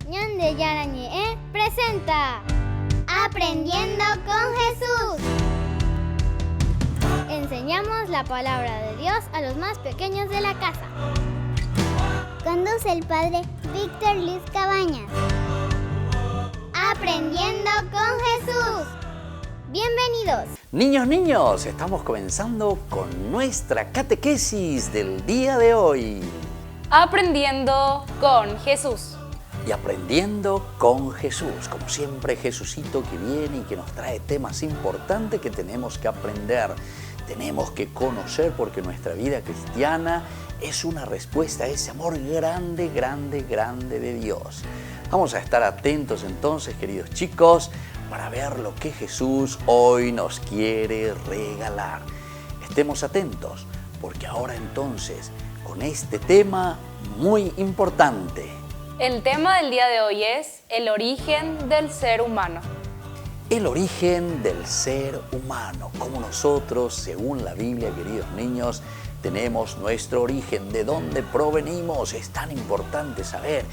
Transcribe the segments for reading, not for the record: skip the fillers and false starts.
Ñande Yarañe presenta Aprendiendo con Jesús. Enseñamos la palabra de Dios a los más pequeños de la casa. Conduce el padre Víctor Luis Cabañas. Aprendiendo con Jesús. Bienvenidos. Niños, estamos comenzando con nuestra catequesis del día de hoy. Aprendiendo con Jesús. Y aprendiendo con Jesús, como siempre Jesucito que viene y que nos trae temas importantes que tenemos que aprender, tenemos que conocer, porque nuestra vida cristiana es una respuesta a ese amor grande, grande, grande de Dios. Vamos a estar atentos entonces, queridos chicos, para ver lo que Jesús hoy nos quiere regalar. Estemos atentos, porque ahora entonces, con este tema muy importante. El tema del día de hoy es el origen del ser humano. El origen del ser humano, como nosotros, según la Biblia, queridos niños, tenemos nuestro origen, de dónde provenimos, es tan importante saber.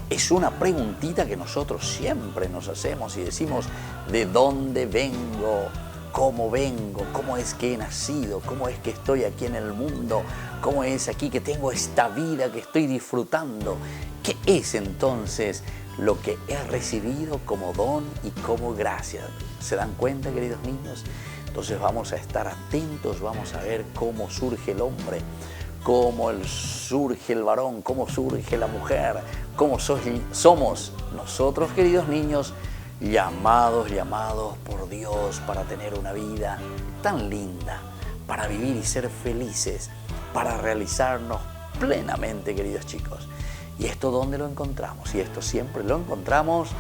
Es una preguntita que nosotros siempre nos hacemos y decimos, ¿de dónde vengo? ¿Cómo es que he nacido? ¿Cómo es que estoy aquí en el mundo? ¿Cómo es aquí que tengo esta vida que estoy disfrutando? ¿Qué es entonces lo que he recibido como don y como gracia? ¿Se dan cuenta, queridos niños? Entonces vamos a estar atentos, vamos a ver cómo surge el hombre, cómo surge el varón, cómo surge la mujer, cómo somos nosotros, queridos niños, llamados por Dios para tener una vida tan linda, para vivir y ser felices, para realizarnos plenamente, queridos chicos. ¿Y esto dónde lo encontramos? Y esto siempre lo encontramos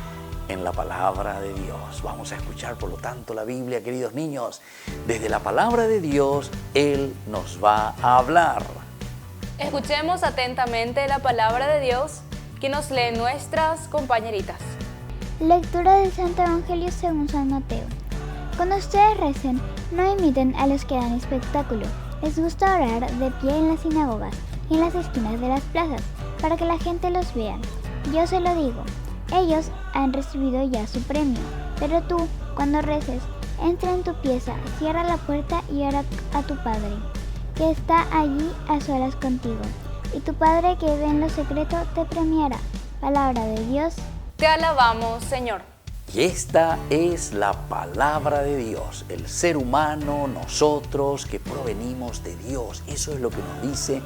en la palabra de Dios. Vamos a escuchar, por lo tanto, la Biblia, queridos niños. Desde la palabra de Dios, Él nos va a hablar. Escuchemos atentamente la palabra de Dios que nos leen nuestras compañeritas. Lectura del Santo Evangelio según San Mateo. Cuando ustedes recen, no imiten a los que dan espectáculo. Les gusta orar de pie en las sinagogas y en las esquinas de las plazas, para que la gente los vea. Yo se lo digo, ellos han recibido ya su premio. Pero tú, cuando reces, entra en tu pieza, cierra la puerta y ora a tu Padre, que está allí a solas contigo. Y tu Padre que ve en lo secreto te premiará. Palabra de Dios. Te alabamos, Señor. Y esta es la palabra de Dios, el ser humano, nosotros que provenimos de Dios. Eso es lo que nos dice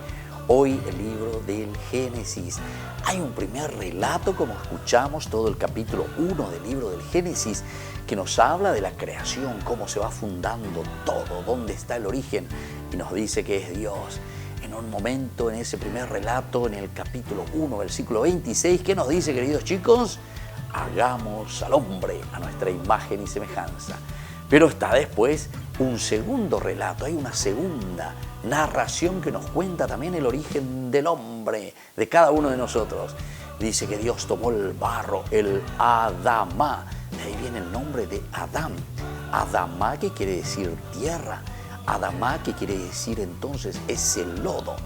hoy el libro del Génesis. Hay un primer relato, como escuchamos, todo el capítulo 1 del libro del Génesis, que nos habla de la creación, cómo se va fundando todo, dónde está el origen, y nos dice que es Dios. En un momento, en ese primer relato, en el capítulo 1, versículo 26, ¿qué nos dice, queridos chicos? Hagamos al hombre a nuestra imagen y semejanza. Pero está después un segundo relato, hay una segunda narración que nos cuenta también el origen del hombre, de cada uno de nosotros. Dice que Dios tomó el barro, el Adamá, de ahí viene el nombre de Adán. Adamá, que quiere decir tierra. Adamá, que quiere decir entonces ese lodo.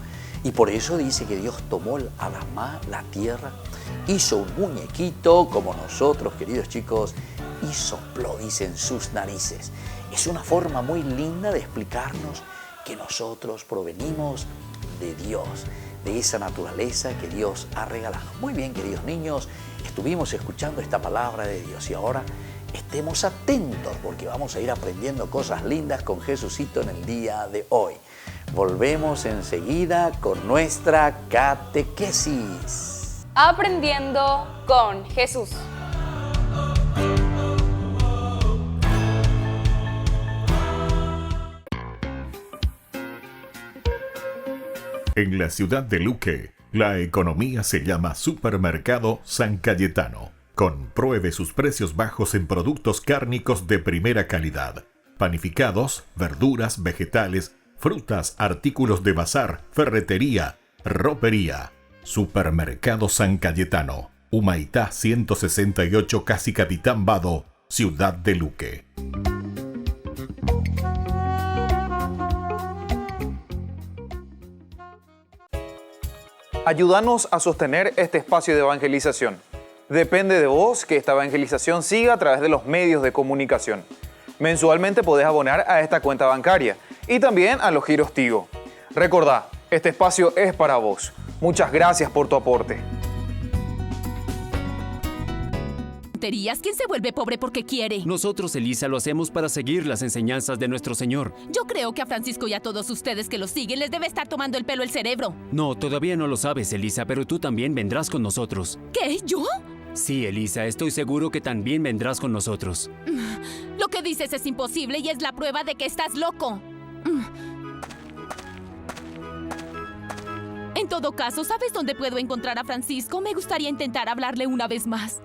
Y por eso dice que Dios tomó el Adamá, la tierra, hizo un muñequito como nosotros, queridos chicos, y sopló, dice, en sus narices. Es una forma muy linda de explicarnos que nosotros provenimos de Dios, de esa naturaleza que Dios ha regalado. Muy bien, queridos niños, estuvimos escuchando esta palabra de Dios y ahora estemos atentos porque vamos a ir aprendiendo cosas lindas con Jesucito en el día de hoy. Volvemos enseguida con nuestra catequesis. Aprendiendo con Jesús. En la ciudad de Luque, la economía se llama Supermercado San Cayetano. Compruebe sus precios bajos en productos cárnicos de primera calidad. Panificados, verduras, vegetales, frutas, artículos de bazar, ferretería, ropería. Supermercado San Cayetano, Humaitá 168, Casi Capitán Vado, Ciudad de Luque. Ayúdanos a sostener este espacio de evangelización. Depende de vos que esta evangelización siga a través de los medios de comunicación. Mensualmente podés abonar a esta cuenta bancaria y también a los giros Tigo. Recordá, este espacio es para vos. Muchas gracias por tu aporte. ¿Quién se vuelve pobre porque quiere? Nosotros, Elisa, lo hacemos para seguir las enseñanzas de nuestro Señor. Yo creo que a Francisco y a todos ustedes que lo siguen les debe estar tomando el pelo el cerebro. No, todavía no lo sabes, Elisa, pero tú también vendrás con nosotros. ¿Qué? ¿Yo? Sí, Elisa, estoy seguro que también vendrás con nosotros. Lo que dices es imposible y es la prueba de que estás loco. En todo caso, ¿sabes dónde puedo encontrar a Francisco? Me gustaría intentar hablarle una vez más.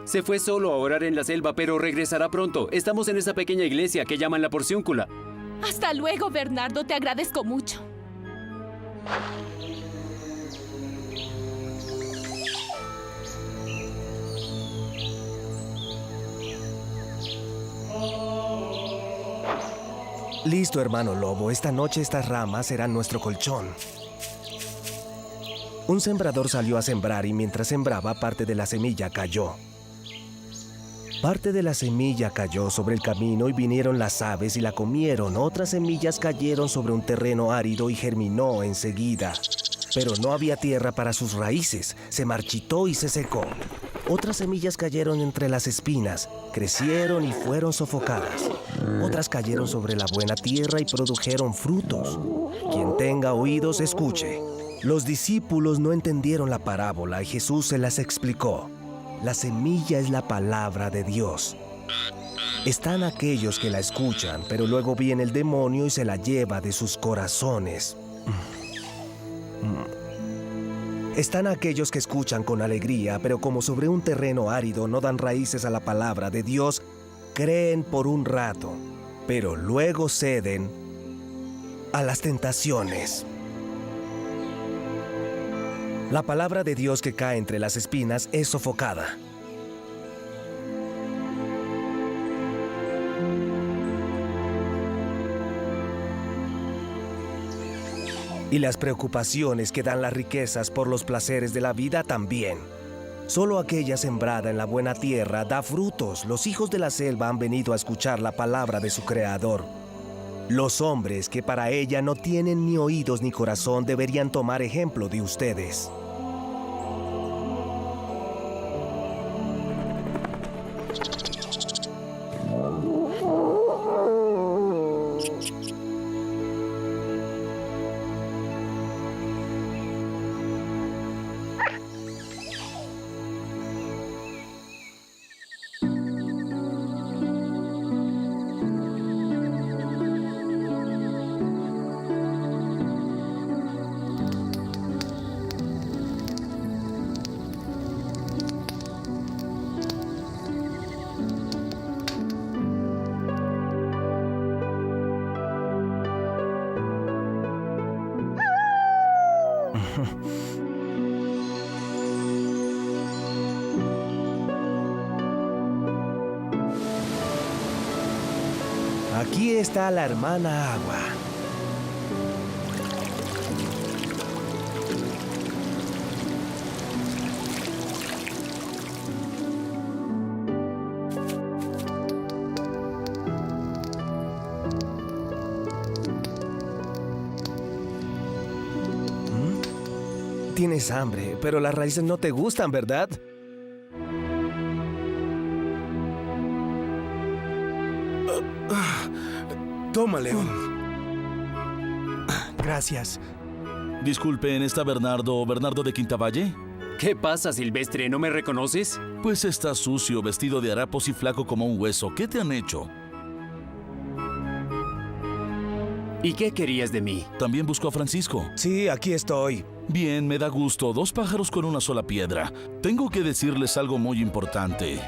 Se fue solo a orar en la selva, pero regresará pronto. Estamos en esa pequeña iglesia que llaman la Porciúncula. Hasta luego, Bernardo. Te agradezco mucho. Listo, hermano lobo. Esta noche estas ramas serán nuestro colchón. Un sembrador salió a sembrar y mientras sembraba, parte de la semilla cayó. Parte de la semilla cayó sobre el camino y vinieron las aves y la comieron. Otras semillas cayeron sobre un terreno árido y germinó enseguida. Pero no había tierra para sus raíces. Se marchitó y se secó. Otras semillas cayeron entre las espinas, crecieron y fueron sofocadas. Otras cayeron sobre la buena tierra y produjeron frutos. Quien tenga oídos, escuche. Los discípulos no entendieron la parábola y Jesús se las explicó. La semilla es la palabra de Dios. Están aquellos que la escuchan, pero luego viene el demonio y se la lleva de sus corazones. Están aquellos que escuchan con alegría, pero como sobre un terreno árido no dan raíces a la palabra de Dios, creen por un rato, pero luego ceden a las tentaciones. La palabra de Dios que cae entre las espinas es sofocada. Y las preocupaciones que dan las riquezas por los placeres de la vida también. Solo aquella sembrada en la buena tierra da frutos. Los hijos de la selva han venido a escuchar la palabra de su Creador. Los hombres que para ella no tienen ni oídos ni corazón deberían tomar ejemplo de ustedes. Aquí está la hermana Agua. Tienes hambre, pero las raíces no te gustan, ¿verdad? Toma, León. Gracias. Disculpen, ¿está Bernardo de Quintavalle? ¿Qué pasa, Silvestre? ¿No me reconoces? Pues está sucio, vestido de harapos y flaco como un hueso. ¿Qué te han hecho? ¿Y qué querías de mí? También busco a Francisco. Sí, aquí estoy. Bien, me da gusto. 2 pájaros con una sola piedra. Tengo que decirles algo muy importante.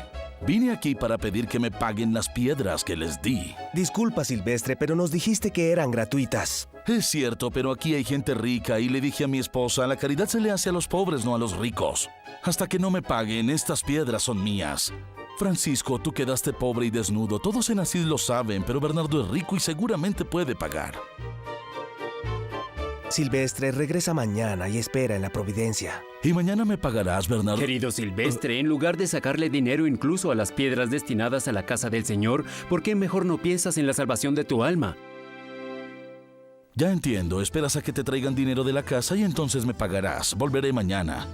Vine aquí para pedir que me paguen las piedras que les di. Disculpa, Silvestre, pero nos dijiste que eran gratuitas. Es cierto, pero aquí hay gente rica y le dije a mi esposa, la caridad se le hace a los pobres, no a los ricos. Hasta que no me paguen, estas piedras son mías. Francisco, tú quedaste pobre y desnudo. Todos en Asís lo saben, pero Bernardo es rico y seguramente puede pagar. Silvestre regresa mañana y espera en la Providencia. Y mañana me pagarás, Bernardo. Querido Silvestre, en lugar de sacarle dinero incluso a las piedras destinadas a la casa del Señor, ¿por qué mejor no piensas en la salvación de tu alma? Ya entiendo, esperas a que te traigan dinero de la casa y entonces me pagarás. Volveré mañana.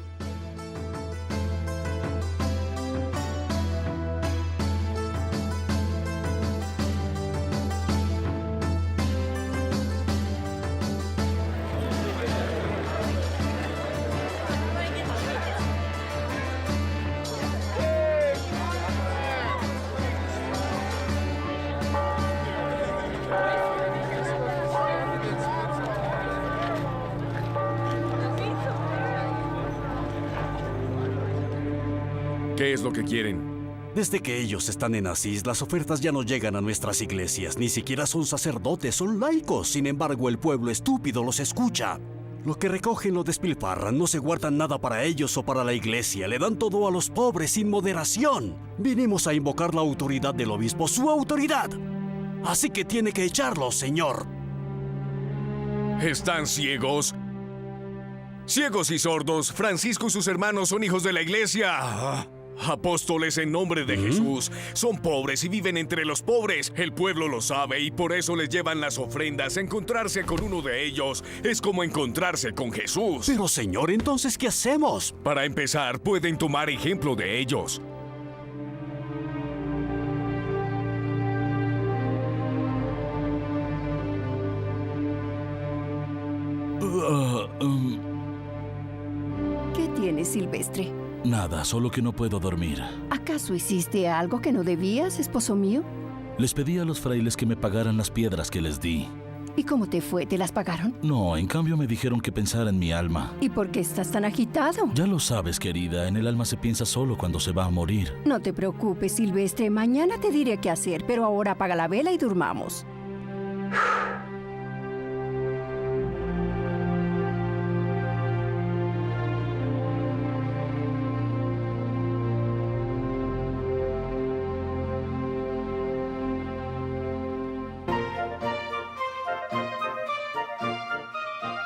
¿Qué es lo que quieren? Desde que ellos están en Asís, las ofertas ya no llegan a nuestras iglesias. Ni siquiera son sacerdotes, son laicos. Sin embargo, el pueblo estúpido los escucha. Lo que recogen lo despilfarran, no se guardan nada para ellos o para la iglesia. Le dan todo a los pobres sin moderación. Vinimos a invocar la autoridad del obispo, su autoridad. Así que tiene que echarlos, señor. ¿Están ciegos? Ciegos y sordos, Francisco y sus hermanos son hijos de la iglesia. Apóstoles en nombre de Jesús. Son pobres y viven entre los pobres. El pueblo lo sabe y por eso les llevan las ofrendas. Encontrarse con uno de ellos es como encontrarse con Jesús. Pero señor, entonces, ¿qué hacemos? Para empezar, pueden tomar ejemplo de ellos. ¿Qué tienes, Silvestre? Nada, solo que no puedo dormir. ¿Acaso hiciste algo que no debías, esposo mío? Les pedí a los frailes que me pagaran las piedras que les di. ¿Y cómo te fue? ¿Te las pagaron? No, en cambio me dijeron que pensara en mi alma. ¿Y por qué estás tan agitado? Ya lo sabes, querida, en el alma se piensa solo cuando se va a morir. No te preocupes, Silvestre. Mañana te diré qué hacer, pero ahora apaga la vela y durmamos.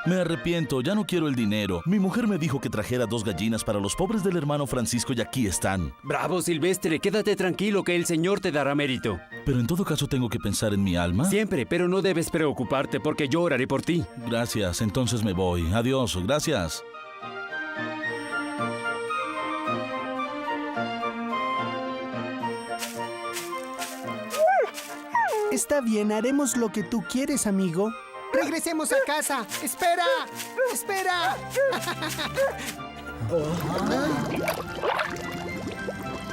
Me arrepiento, ya no quiero el dinero. Mi mujer me dijo que trajera 2 gallinas para los pobres del hermano Francisco y aquí están. Bravo, Silvestre, quédate tranquilo que el Señor te dará mérito. Pero en todo caso tengo que pensar en mi alma. Siempre, pero no debes preocuparte porque yo oraré por ti. Gracias, entonces me voy. Adiós, gracias. Está bien, haremos lo que tú quieres, amigo. ¡Regresemos a casa! ¡Espera! ¡Espera!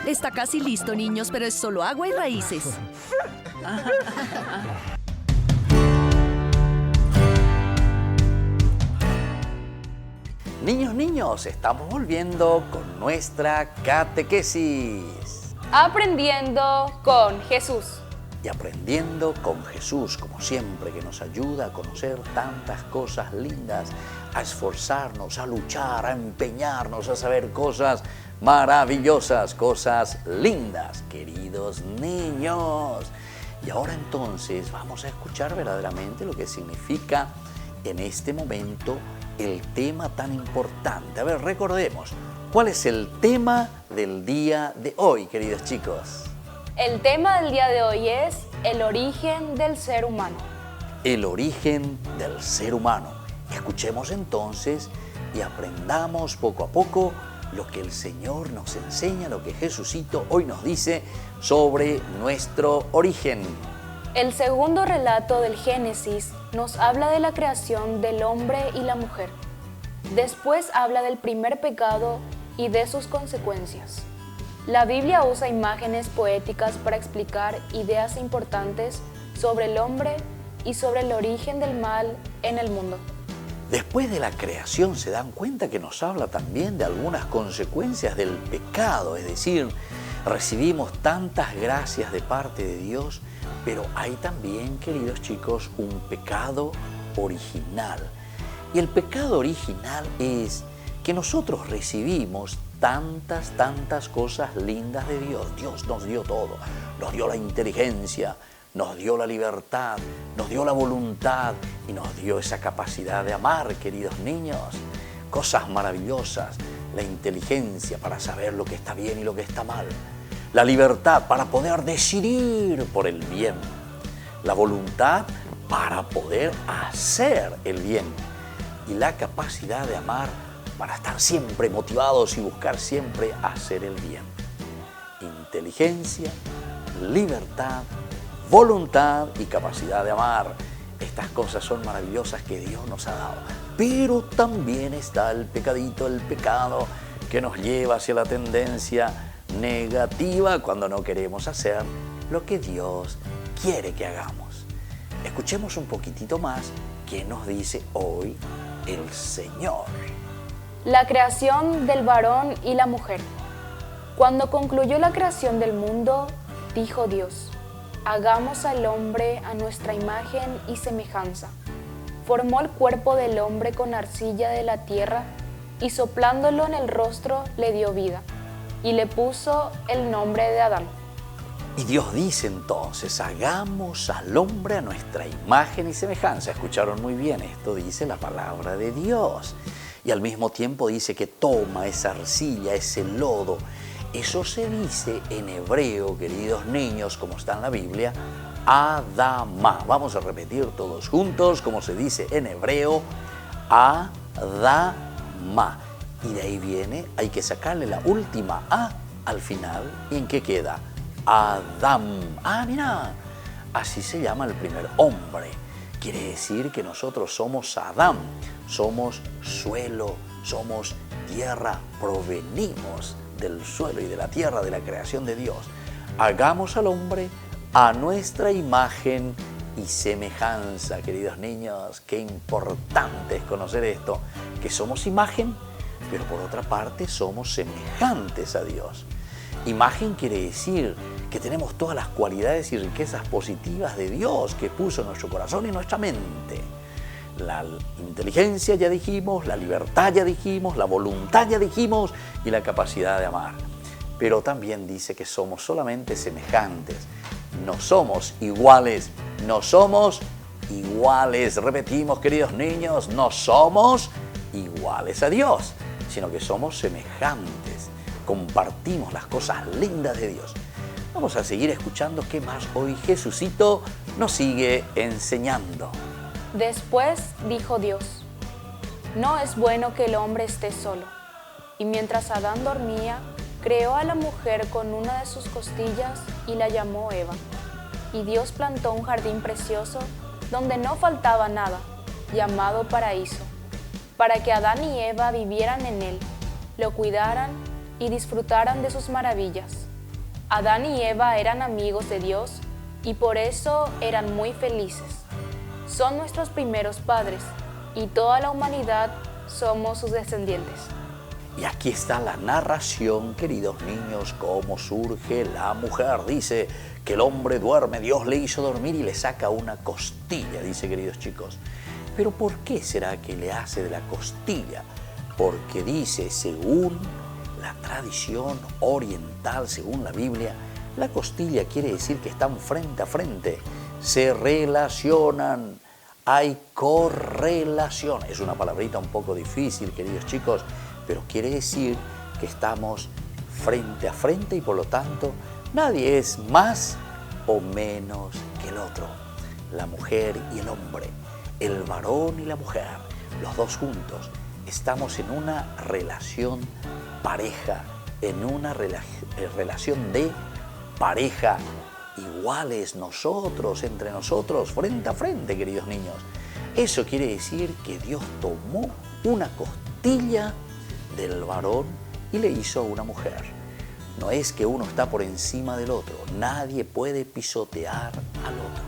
Está casi listo, niños, pero es solo agua y raíces. Niños, estamos volviendo con nuestra catequesis. Aprendiendo con Jesús. Y aprendiendo con Jesús, como siempre, que nos ayuda a conocer tantas cosas lindas, a esforzarnos, a luchar, a empeñarnos, a saber cosas maravillosas, cosas lindas, queridos niños. Y ahora entonces vamos a escuchar verdaderamente lo que significa en este momento el tema tan importante. A ver, recordemos, ¿cuál es el tema del día de hoy, queridos chicos? El tema del día de hoy es el origen del ser humano. El origen del ser humano. Escuchemos entonces y aprendamos poco a poco lo que el Señor nos enseña, lo que Jesucito hoy nos dice sobre nuestro origen. El segundo relato del Génesis nos habla de la creación del hombre y la mujer. Después habla del primer pecado y de sus consecuencias. La Biblia usa imágenes poéticas para explicar ideas importantes sobre el hombre y sobre el origen del mal en el mundo. Después de la creación se dan cuenta que nos habla también de algunas consecuencias del pecado, es decir, recibimos tantas gracias de parte de Dios, pero hay también, queridos chicos, un pecado original. Y el pecado original es que nosotros recibimos tantas cosas lindas de Dios. Dios nos dio todo, nos dio la inteligencia, nos dio la libertad, nos dio la voluntad y nos dio esa capacidad de amar, queridos niños. Cosas maravillosas, la inteligencia para saber lo que está bien y lo que está mal, la libertad para poder decidir por el bien, la voluntad para poder hacer el bien y la capacidad de amar para estar siempre motivados y buscar siempre hacer el bien. Inteligencia, libertad, voluntad y capacidad de amar. Estas cosas son maravillosas que Dios nos ha dado. Pero también está el pecadito, el pecado que nos lleva hacia la tendencia negativa cuando no queremos hacer lo que Dios quiere que hagamos. Escuchemos un poquitito más qué nos dice hoy el Señor. La creación del varón y la mujer. Cuando concluyó la creación del mundo, dijo Dios: hagamos al hombre a nuestra imagen y semejanza. Formó el cuerpo del hombre con arcilla de la tierra y soplándolo en el rostro le dio vida y le puso el nombre de Adán. Y Dios dice entonces, hagamos al hombre a nuestra imagen y semejanza. Escucharon muy bien, esto dice la palabra de Dios. Y al mismo tiempo dice que toma esa arcilla, ese lodo. Eso se dice en hebreo, queridos niños, como está en la Biblia, Adama. Vamos a repetir todos juntos, como se dice en hebreo, Adama. Y de ahí viene, hay que sacarle la última A al final. ¿Y en qué queda? Adán. Ah, mira, así se llama el primer hombre. Quiere decir que nosotros somos Adán, somos suelo, somos tierra, provenimos del suelo y de la tierra, de la creación de Dios. Hagamos al hombre a nuestra imagen y semejanza. Queridos niños, qué importante es conocer esto, que somos imagen, pero por otra parte somos semejantes a Dios. Imagen quiere decir que tenemos todas las cualidades y riquezas positivas de Dios que puso en nuestro corazón y en nuestra mente. La inteligencia ya dijimos, la libertad ya dijimos, la voluntad ya dijimos y la capacidad de amar. Pero también dice que somos solamente semejantes. No somos iguales, no somos iguales. Repetimos, queridos niños, no somos iguales a Dios, sino que somos semejantes. Compartimos las cosas lindas de Dios. Vamos a seguir escuchando qué más hoy Jesucito nos sigue enseñando. Después dijo Dios: no es bueno que el hombre esté solo. Y mientras Adán dormía, creó a la mujer con una de sus costillas y la llamó Eva. Y Dios plantó un jardín precioso donde no faltaba nada, llamado paraíso, para que Adán y Eva vivieran en él, lo cuidaran y disfrutaran de sus maravillas. Adán y Eva eran amigos de Dios y por eso eran muy felices. Son nuestros primeros padres y toda la humanidad somos sus descendientes. Y aquí está la narración, queridos niños, cómo surge la mujer. Dice que el hombre duerme, Dios le hizo dormir y le saca una costilla, dice, queridos chicos. Pero ¿por qué será que le hace de la costilla? Porque dice, según la tradición oriental, según la Biblia, la costilla quiere decir que están frente a frente, se relacionan, hay correlación. Es una palabrita un poco difícil, queridos chicos, pero quiere decir que estamos frente a frente y por lo tanto nadie es más o menos que el otro. La mujer y el hombre, el varón y la mujer, los dos juntos, estamos en una relación pareja, en una relación de pareja, iguales nosotros, entre nosotros, frente a frente, queridos niños. Eso quiere decir que Dios tomó una costilla del varón y le hizo a una mujer. No es que uno está por encima del otro, nadie puede pisotear al otro.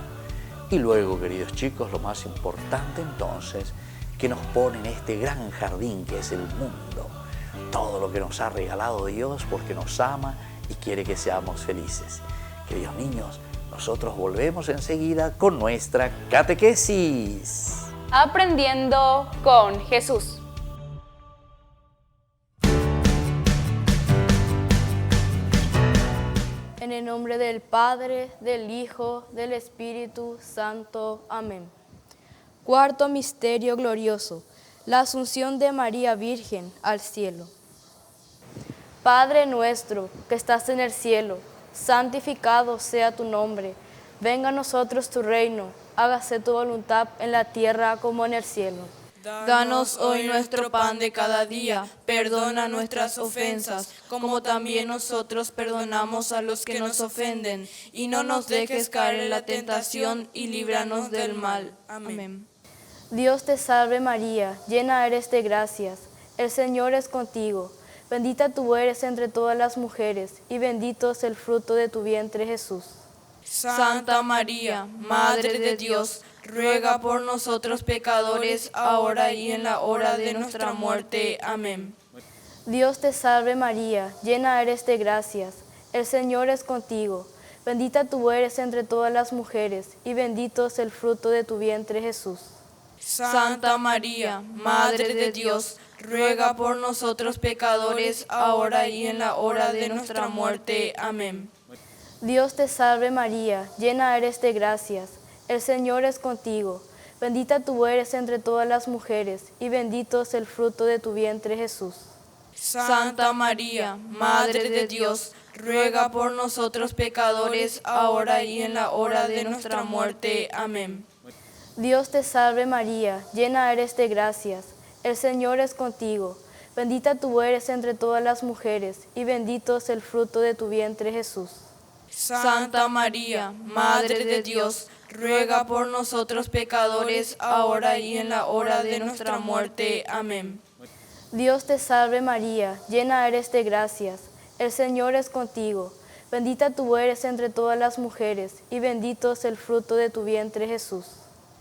Y luego, queridos chicos, lo más importante entonces, que nos pone en este gran jardín que es el mundo. Todo lo que nos ha regalado Dios porque nos ama y quiere que seamos felices. Queridos niños, nosotros volvemos enseguida con nuestra catequesis. Aprendiendo con Jesús. En el nombre del Padre, del Hijo, del Espíritu Santo. Amén. Cuarto misterio glorioso, la Asunción de María Virgen al cielo. Padre nuestro que estás en el cielo, santificado sea tu nombre. Venga a nosotros tu reino, hágase tu voluntad en la tierra como en el cielo. Danos hoy nuestro pan de cada día, perdona nuestras ofensas, como también nosotros perdonamos a los que nos ofenden, y no nos dejes caer en la tentación, y líbranos del mal. Amén. Dios te salve María, llena eres de gracias, el Señor es contigo, bendita tú eres entre todas las mujeres, y bendito es el fruto de tu vientre Jesús. Santa María, Madre de Dios, ruega por nosotros pecadores, ahora y en la hora de nuestra muerte. Amén. Dios te salve María, llena eres de gracias, el Señor es contigo, bendita tú eres entre todas las mujeres, y bendito es el fruto de tu vientre Jesús. Santa María, Madre de Dios, ruega por nosotros pecadores, ahora y en la hora de nuestra muerte. Amén. Dios te salve María, llena eres de gracias, el Señor es contigo, bendita tú eres entre todas las mujeres, y bendito es el fruto de tu vientre Jesús. Santa María, Madre de Dios, ruega por nosotros pecadores, ahora y en la hora de nuestra muerte. Amén. Dios te salve María, llena eres de gracias, el Señor es contigo, bendita tú eres entre todas las mujeres, y bendito es el fruto de tu vientre Jesús. Santa María, Madre de Dios, ruega por nosotros pecadores, ahora y en la hora de nuestra muerte. Amén. Dios te salve María, llena eres de gracias, el Señor es contigo, bendita tú eres entre todas las mujeres, y bendito es el fruto de tu vientre Jesús.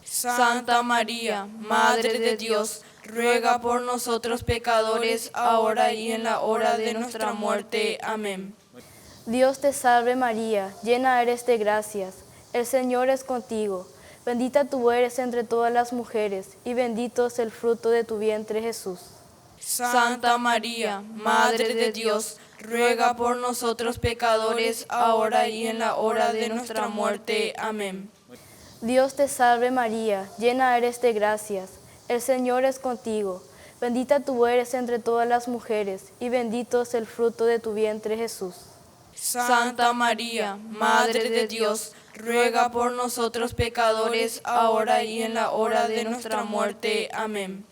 Santa María, Madre de Dios, ruega por nosotros pecadores, ahora y en la hora de nuestra muerte. Amén. Dios te salve María, llena eres de gracias, el Señor es contigo, bendita tú eres entre todas las mujeres, y bendito es el fruto de tu vientre Jesús. Santa María, Madre de Dios, ruega por nosotros pecadores, ahora y en la hora de nuestra muerte. Amén. Dios te salve María, llena eres de gracias, el Señor es contigo, bendita tú eres entre todas las mujeres, y bendito es el fruto de tu vientre Jesús. Santa María, Madre de Dios, ruega por nosotros pecadores, ahora y en la hora de nuestra muerte. Amén.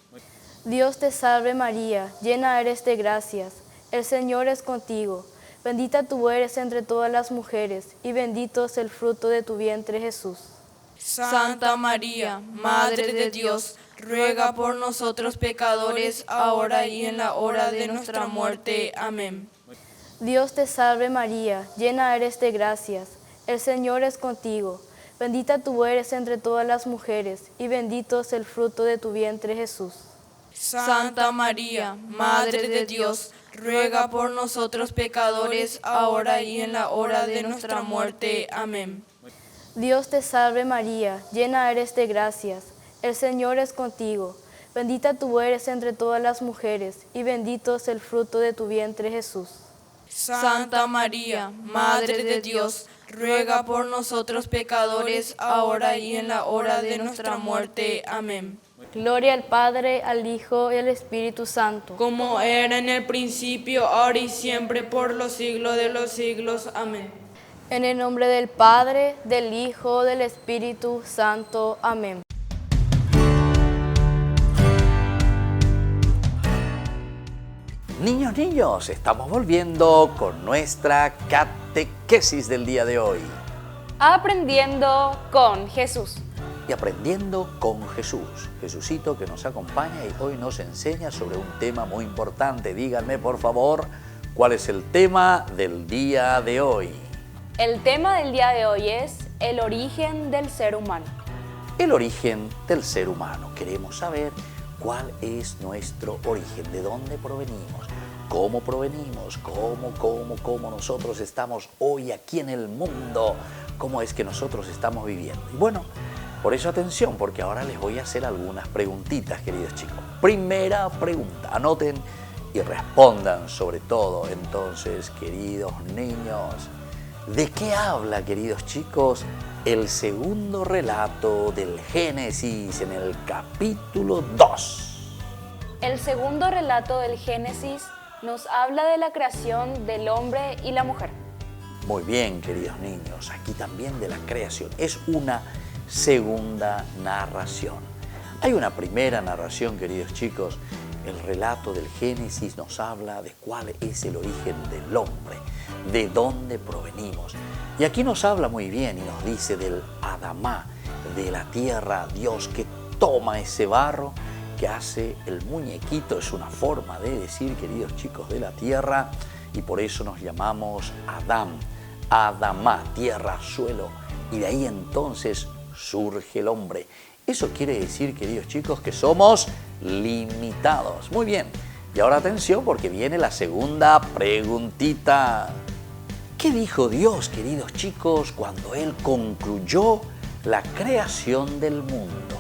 Dios te salve María, llena eres de gracias, el Señor es contigo, bendita tú eres entre todas las mujeres, y bendito es el fruto de tu vientre Jesús. Santa María, Madre de Dios, ruega por nosotros pecadores, ahora y en la hora de nuestra muerte. Amén. Dios te salve María, llena eres de gracias, el Señor es contigo, bendita tú eres entre todas las mujeres, y bendito es el fruto de tu vientre Jesús. Santa María, Madre de Dios, ruega por nosotros pecadores, ahora y en la hora de nuestra muerte. Amén. Dios te salve María, llena eres de gracias, el Señor es contigo, bendita tú eres entre todas las mujeres, y bendito es el fruto de tu vientre Jesús. Santa María, Madre de Dios, ruega por nosotros pecadores, ahora y en la hora de nuestra muerte. Amén. Gloria al Padre, al Hijo y al Espíritu Santo. Como era en el principio, ahora y siempre, por los siglos de los siglos. Amén. En el nombre del Padre, del Hijo, del Espíritu Santo. Amén. Niños, estamos volviendo con nuestra catequesis del día de hoy. Aprendiendo con Jesús. Y aprendiendo con Jesús. Jesucito que nos acompaña y hoy nos enseña sobre un tema muy importante. Díganme, por favor, ¿cuál es el tema del día de hoy? El tema del día de hoy es el origen del ser humano. El origen del ser humano. Queremos saber cuál es nuestro origen, de dónde provenimos, cómo provenimos, cómo nosotros estamos hoy aquí en el mundo, cómo es que nosotros estamos viviendo. Y bueno, por eso atención, porque ahora les voy a hacer algunas preguntitas, queridos chicos. Primera pregunta, anoten y respondan sobre todo. Entonces, queridos niños, ¿De qué habla, queridos chicos, el segundo relato del Génesis en el capítulo 2? El segundo relato del Génesis nos habla de la creación del hombre y la mujer. Muy bien, queridos niños, aquí también de la creación. Es una segunda narración. Hay una primera narración, queridos chicos. El relato del Génesis nos habla de cuál es el origen del hombre, de dónde provenimos. Y aquí nos habla muy bien y nos dice del Adamá, de la tierra, Dios que toma ese barro, que hace el muñequito, es una forma de decir, queridos chicos, de la tierra, y por eso nos llamamos Adán, Adamá, tierra, suelo, y de ahí entonces surge el hombre. Eso quiere decir, queridos chicos, que somos limitados. Muy bien, y ahora atención porque viene la segunda preguntita. ¿Qué dijo Dios, queridos chicos, cuando Él concluyó la creación del mundo?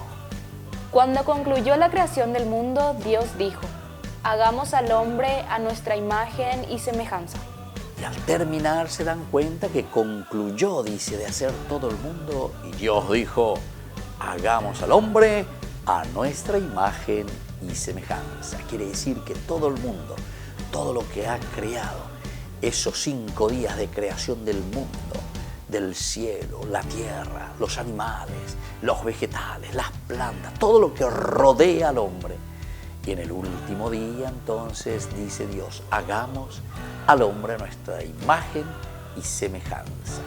Cuando concluyó la creación del mundo, Dios dijo: hagamos al hombre a nuestra imagen y semejanza. Y al terminar se dan cuenta que concluyó, dice, de hacer todo el mundo, y Dios dijo: hagamos al hombre a nuestra imagen y semejanza. Quiere decir que todo el mundo, todo lo que ha creado, esos 5 días de creación del mundo, del cielo, la tierra, los animales, los vegetales, las plantas, todo lo que rodea al hombre. Y en el último día entonces dice Dios: hagamos al hombre a nuestra imagen y semejanza.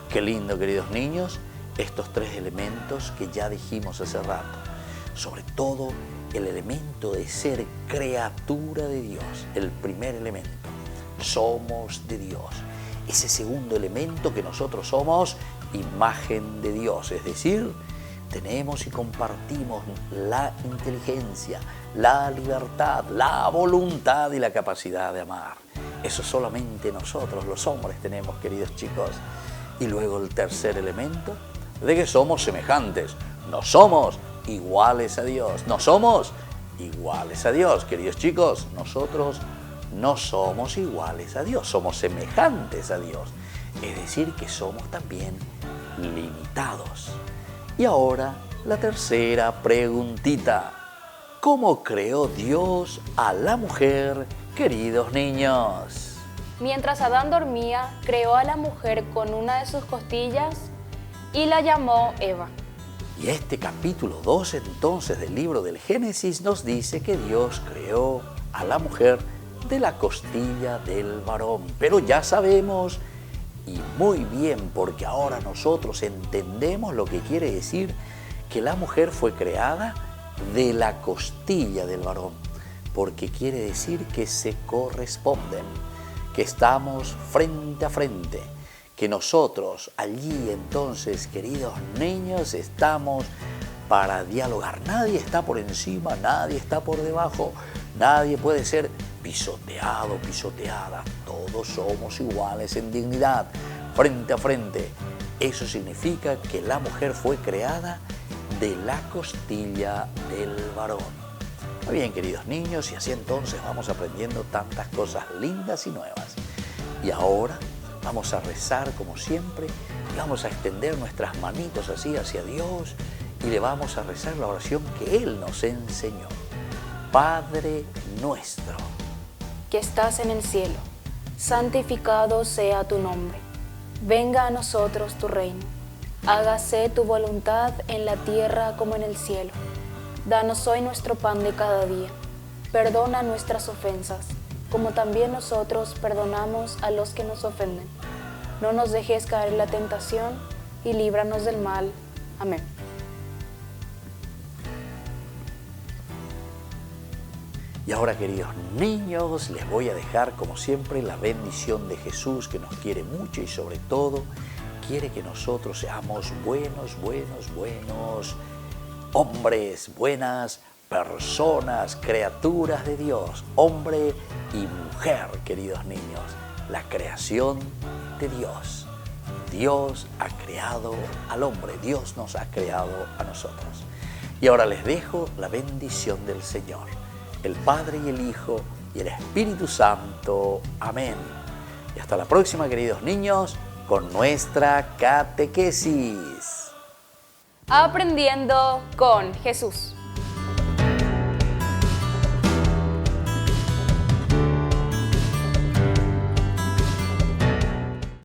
Qué lindo, queridos niños, estos 3 elementos que ya dijimos hace rato. Sobre todo el elemento de ser criatura de Dios, el primer elemento. Somos de Dios. Ese segundo elemento, que nosotros somos imagen de Dios, es decir, tenemos y compartimos la inteligencia, la libertad, la voluntad y la capacidad de amar. Eso solamente nosotros, los hombres, tenemos, queridos chicos. Y luego el tercer elemento, de que somos semejantes, no somos iguales a Dios, no somos iguales a Dios, queridos chicos, nosotros no somos iguales a Dios, somos semejantes a Dios, es decir, que somos también limitados. Y ahora la tercera preguntita: ¿cómo creó Dios a la mujer, queridos niños? Mientras Adán dormía, creó a la mujer con una de sus costillas y la llamó Eva. Y este capítulo 2 entonces del libro del Génesis nos dice que Dios creó a la mujer de la costilla del varón. Pero ya sabemos, y muy bien, porque ahora nosotros entendemos lo que quiere decir que la mujer fue creada de la costilla del varón, porque quiere decir que se corresponden, que estamos frente a frente, que nosotros allí entonces, queridos niños, estamos para dialogar. Nadie está por encima, nadie está por debajo, nadie puede ser pisoteado, pisoteada. Todos somos iguales en dignidad, frente a frente. Eso significa que la mujer fue creada de la costilla del varón. Muy bien, queridos niños, y así entonces vamos aprendiendo tantas cosas lindas y nuevas. Y ahora vamos a rezar como siempre y vamos a extender nuestras manitos así hacia Dios y le vamos a rezar la oración que Él nos enseñó. Padre nuestro, que estás en el cielo, santificado sea tu nombre. Venga a nosotros tu reino. Hágase tu voluntad en la tierra como en el cielo. Danos hoy nuestro pan de cada día. Perdona nuestras ofensas, como también nosotros perdonamos a los que nos ofenden. No nos dejes caer en la tentación y líbranos del mal. Amén. Y ahora, queridos niños, les voy a dejar, como siempre, la bendición de Jesús, que nos quiere mucho y sobre todo quiere que nosotros seamos buenos hombres, buenas personas, criaturas de Dios, hombre y mujer, queridos niños, la creación de Dios. Dios ha creado al hombre, Dios nos ha creado a nosotros. Y ahora les dejo la bendición del Señor, el Padre y el Hijo y el Espíritu Santo. Amén. Y hasta la próxima, queridos niños. con nuestra catequesis. Aprendiendo con Jesús.